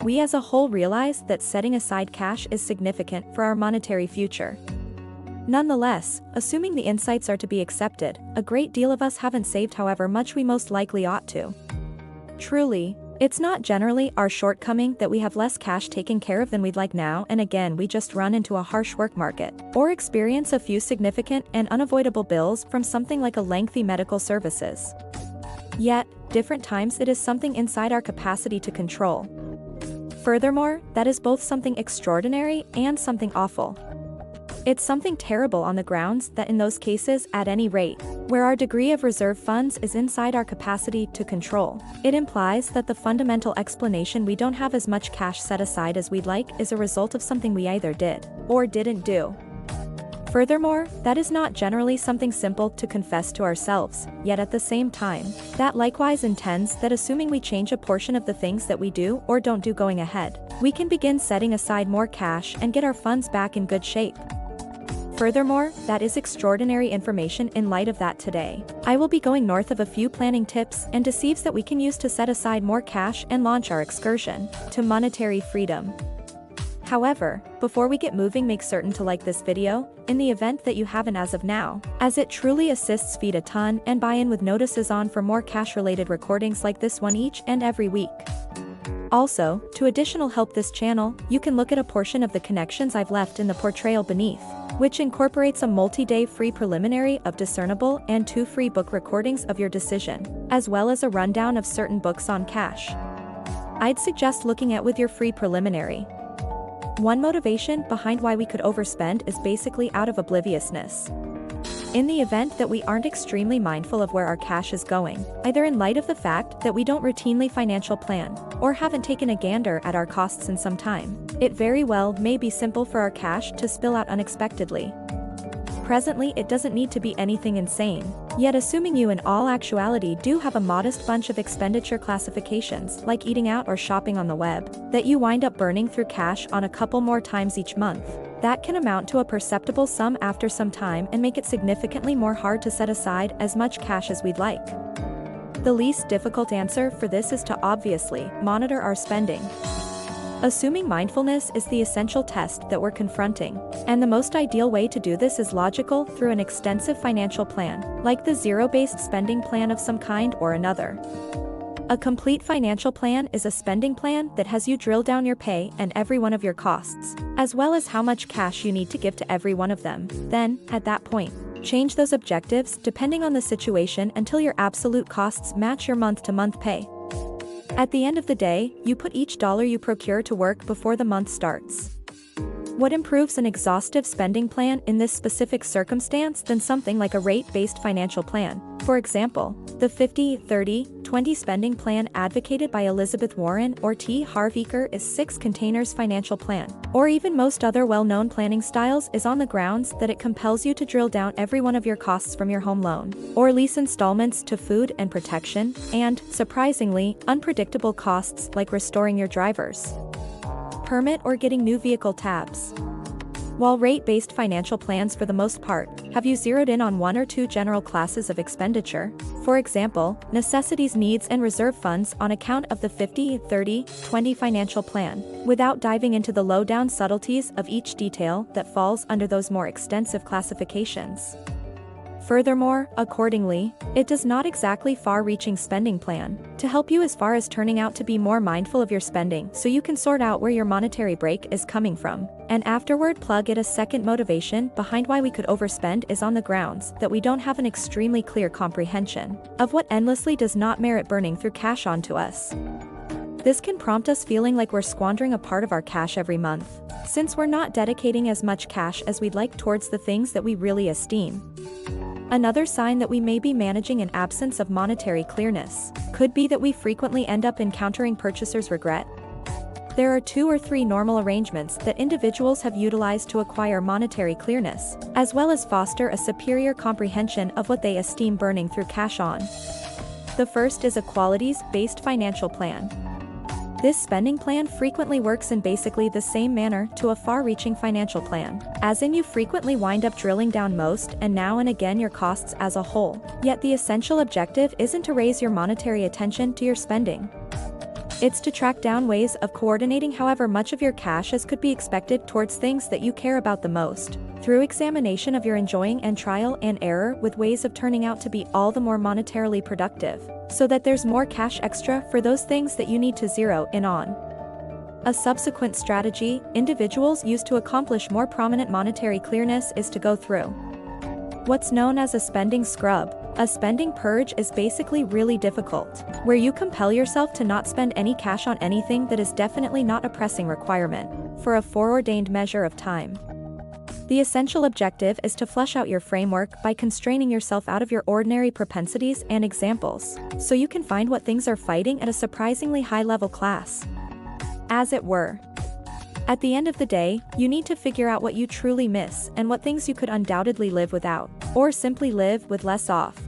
we as a whole realize that setting aside cash is significant for our monetary future. Nonetheless, assuming the insights are to be accepted, a great deal of us haven't saved however much we most likely ought to. Truly, it's not generally our shortcoming that we have less cash taken care of than we'd like now and again we just run into a harsh work market, or experience a few significant and unavoidable bills from something like a lengthy medical services. Yet, different times it is something inside our capacity to control. Furthermore, that is both something extraordinary and something awful. It's something terrible on the grounds that in those cases, at any rate, where our degree of reserve funds is inside our capacity to control, it implies that the fundamental explanation we don't have as much cash set aside as we'd like is a result of something we either did or didn't do. Furthermore, that is not generally something simple to confess to ourselves, yet at the same time, that likewise intends that assuming we change a portion of the things that we do or don't do going ahead, we can begin setting aside more cash and get our funds back in good shape. Furthermore, that is extraordinary information in light of that today. I will be going north of a few planning tips and deceives that we can use to set aside more cash and launch our excursion to monetary freedom. However, before we get moving, make certain to like this video, in the event that you haven't as of now, as it truly assists feed a ton and buy in with notices on for more cash-related recordings like this one each and every week. Also, to additional help this channel, you can look at a portion of the connections I've left in the portrayal beneath, which incorporates a multi-day free preliminary of discernible and 2 free book recordings of your decision, as well as a rundown of certain books on cash. I'd suggest looking at with your free preliminary. One motivation behind why we could overspend is basically out of obliviousness. In the event that we aren't extremely mindful of where our cash is going, either in light of the fact that we don't routinely financial plan, or haven't taken a gander at our costs in some time, it very well may be simple for our cash to spill out unexpectedly. Presently, it doesn't need to be anything insane, yet assuming you in all actuality do have a modest bunch of expenditure classifications like eating out or shopping on the web, that you wind up burning through cash on a couple more times each month, that can amount to a perceptible sum after some time and make it significantly more hard to set aside as much cash as we'd like. The least difficult answer for this is to obviously monitor our spending. Assuming mindfulness is the essential test that we're confronting, and the most ideal way to do this is logical through an extensive financial plan, like the zero-based spending plan of some kind or another. A complete financial plan is a spending plan that has you drill down your pay and every one of your costs, as well as how much cash you need to give to every one of them. Then, at that point, change those objectives depending on the situation until your absolute costs match your month-to-month pay. At the end of the day, you put each dollar you procure to work before the month starts. What improves an exhaustive spending plan in this specific circumstance than something like a rate-based financial plan? For example, the 50-30-20 spending plan advocated by Elizabeth Warren or T. Harv Eker is 6 containers financial plan, or even most other well-known planning styles is on the grounds that it compels you to drill down every one of your costs from your home loan, or lease installments to food and protection, and, surprisingly, unpredictable costs like restoring your driver's permit or getting new vehicle tabs. While rate-based financial plans for the most part have you zeroed in on 1 or 2 general classes of expenditure, for example, necessities, needs and reserve funds on account of the 50-30-20 financial plan, without diving into the low-down subtleties of each detail that falls under those more extensive classifications. Furthermore, accordingly, it does not exactly far-reaching spending plan to help you as far as turning out to be more mindful of your spending so you can sort out where your monetary break is coming from, and afterward plug it. A second motivation behind why we could overspend is on the grounds that we don't have an extremely clear comprehension of what endlessly does not merit burning through cash onto us. This can prompt us feeling like we're squandering a part of our cash every month, since we're not dedicating as much cash as we'd like towards the things that we really esteem. Another sign that we may be managing an absence of monetary clearness could be that we frequently end up encountering purchasers' regret. There are 2 or 3 normal arrangements that individuals have utilized to acquire monetary clearness, as well as foster a superior comprehension of what they esteem burning through cash on. The first is a qualities-based financial plan. This spending plan frequently works in basically the same manner to a far-reaching financial plan, as in you frequently wind up drilling down most and now and again your costs as a whole, yet the essential objective isn't to raise your monetary attention to your spending. It's to track down ways of coordinating however much of your cash as could be expected towards things that you care about the most, through examination of your enjoying and trial and error with ways of turning out to be all the more monetarily productive, so that there's more cash extra for those things that you need to zero in on. A subsequent strategy individuals use to accomplish more prominent monetary clearness is to go through what's known as a spending scrub. A spending purge is basically really difficult, where you compel yourself to not spend any cash on anything that is definitely not a pressing requirement, for a foreordained measure of time. The essential objective is to flesh out your framework by constraining yourself out of your ordinary propensities and examples, so you can find what things are fighting at a surprisingly high-level class, as it were. At the end of the day, you need to figure out what you truly miss and what things you could undoubtedly live without, or simply live with less of.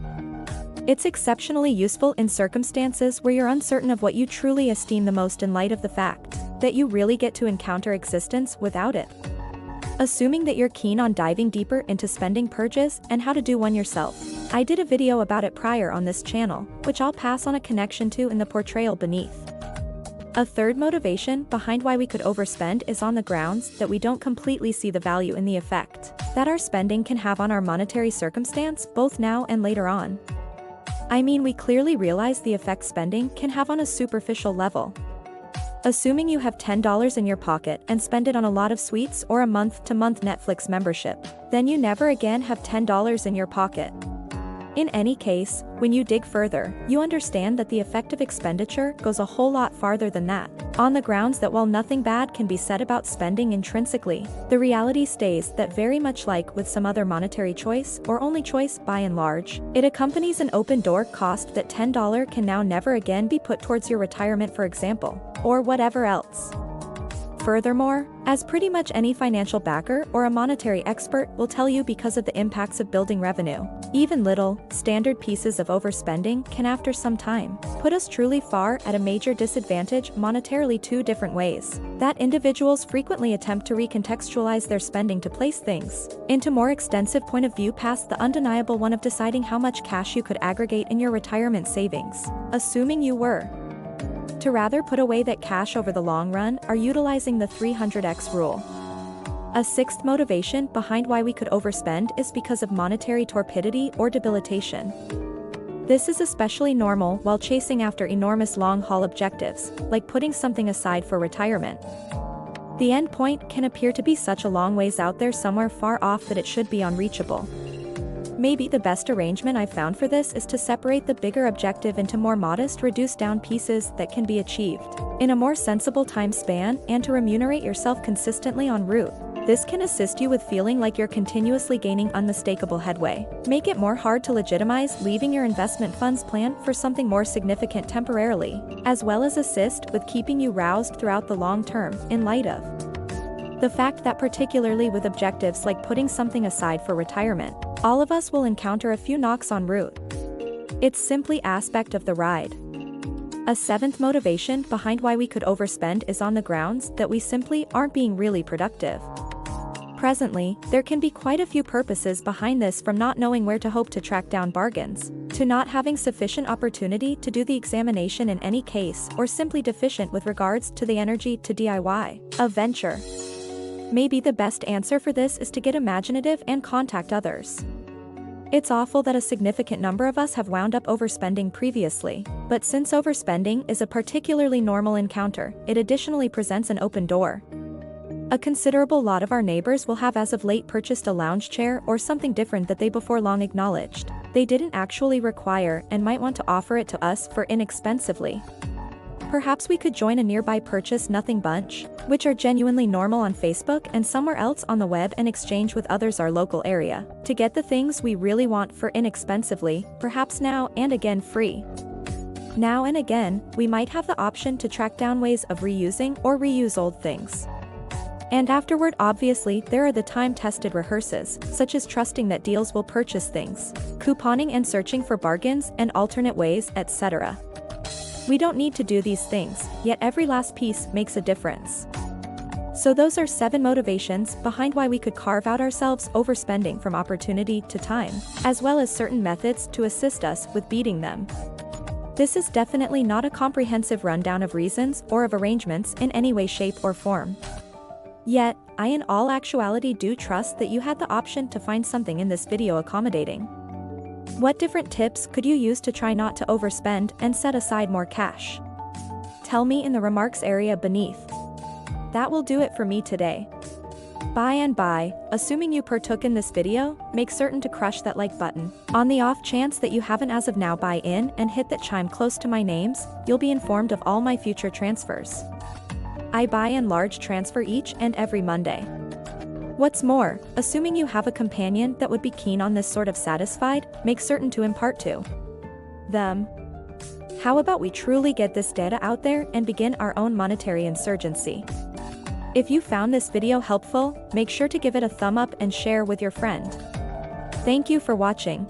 It's exceptionally useful in circumstances where you're uncertain of what you truly esteem the most in light of the fact that you really get to encounter existence without it. Assuming that you're keen on diving deeper into spending purges and how to do one yourself, I did a video about it prior on this channel, which I'll pass on a connection to in the portrayal beneath. A third motivation behind why we could overspend is on the grounds that we don't completely see the value in the effect that our spending can have on our monetary circumstance both now and later on. I mean, we clearly realize the effect spending can have on a superficial level. Assuming you have $10 in your pocket and spend it on a lot of sweets or a month-to-month Netflix membership, then you never again have $10 in your pocket. In any case, when you dig further, you understand that the effective expenditure goes a whole lot farther than that, on the grounds that while nothing bad can be said about spending intrinsically, the reality stays that very much like with some other monetary choice, or only choice by and large, it accompanies an open-door cost that $10 can now never again be put towards your retirement, for example, or whatever else. Furthermore, as pretty much any financial backer or a monetary expert will tell you, because of the impacts of building revenue, even little, standard pieces of overspending can after some time put us truly far at a major disadvantage monetarily. Two different ways that individuals frequently attempt to recontextualize their spending to place things into more extensive point of view past the undeniable one of deciding how much cash you could aggregate in your retirement savings, assuming you were to rather put away that cash over the long run, are utilizing the 300x rule. A sixth motivation behind why we could overspend is because of monetary torpidity or debilitation. This is especially normal while chasing after enormous long-haul objectives, like putting something aside for retirement. The end point can appear to be such a long ways out there, somewhere far off, that it should be unreachable. Maybe the best arrangement I've found for this is to separate the bigger objective into more modest, reduced-down pieces that can be achieved in a more sensible time span, and to remunerate yourself consistently en route. This can assist you with feeling like you're continuously gaining unmistakable headway, make it more hard to legitimize leaving your investment funds plan for something more significant temporarily, as well as assist with keeping you roused throughout the long term, in light of the fact that particularly with objectives like putting something aside for retirement, all of us will encounter a few knocks en route. It's simply aspect of the ride. A seventh motivation behind why we could overspend is on the grounds that we simply aren't being really productive. Presently, there can be quite a few purposes behind this, from not knowing where to hope to track down bargains, to not having sufficient opportunity to do the examination in any case, or simply deficient with regards to the energy to DIY a venture. Maybe the best answer for this is to get imaginative and contact others. It's awful that a significant number of us have wound up overspending previously, but since overspending is a particularly normal encounter, it additionally presents an open door. A considerable lot of our neighbors will have as of late purchased a lounge chair or something different that they before long acknowledged they didn't actually require and might want to offer it to us for inexpensively. Perhaps we could join a nearby purchase nothing bunch, which are genuinely normal on Facebook and somewhere else on the web, and exchange with others our local area, to get the things we really want for inexpensively, perhaps now and again free. Now and again, we might have the option to track down ways of reusing or reuse old things. And afterward, obviously, there are the time-tested rehearses, such as trusting that deals will purchase things, couponing and searching for bargains and alternate ways, etc. We don't need to do these things, yet every last piece makes a difference. So those are 7 motivations behind why we could carve out ourselves overspending from opportunity to time, as well as certain methods to assist us with beating them. This is definitely not a comprehensive rundown of reasons or of arrangements in any way, shape, or form. Yet, I in all actuality do trust that you had the option to find something in this video accommodating. What different tips could you use to try not to overspend and set aside more cash? Tell me in the remarks area beneath. That will do it for me today. Assuming you partook in this video, make certain to crush that like button. On the off chance that you haven't as of now buy in and hit that chime close to my names, you'll be informed of all my future transfers. I buy and large transfer each and every Monday. What's more, assuming you have a companion that would be keen on this sort of satisfied, make certain to impart to them. How about we truly get this data out there and begin our own monetary insurgency? If you found this video helpful, make sure to give it a thumb up and share with your friend. Thank you for watching.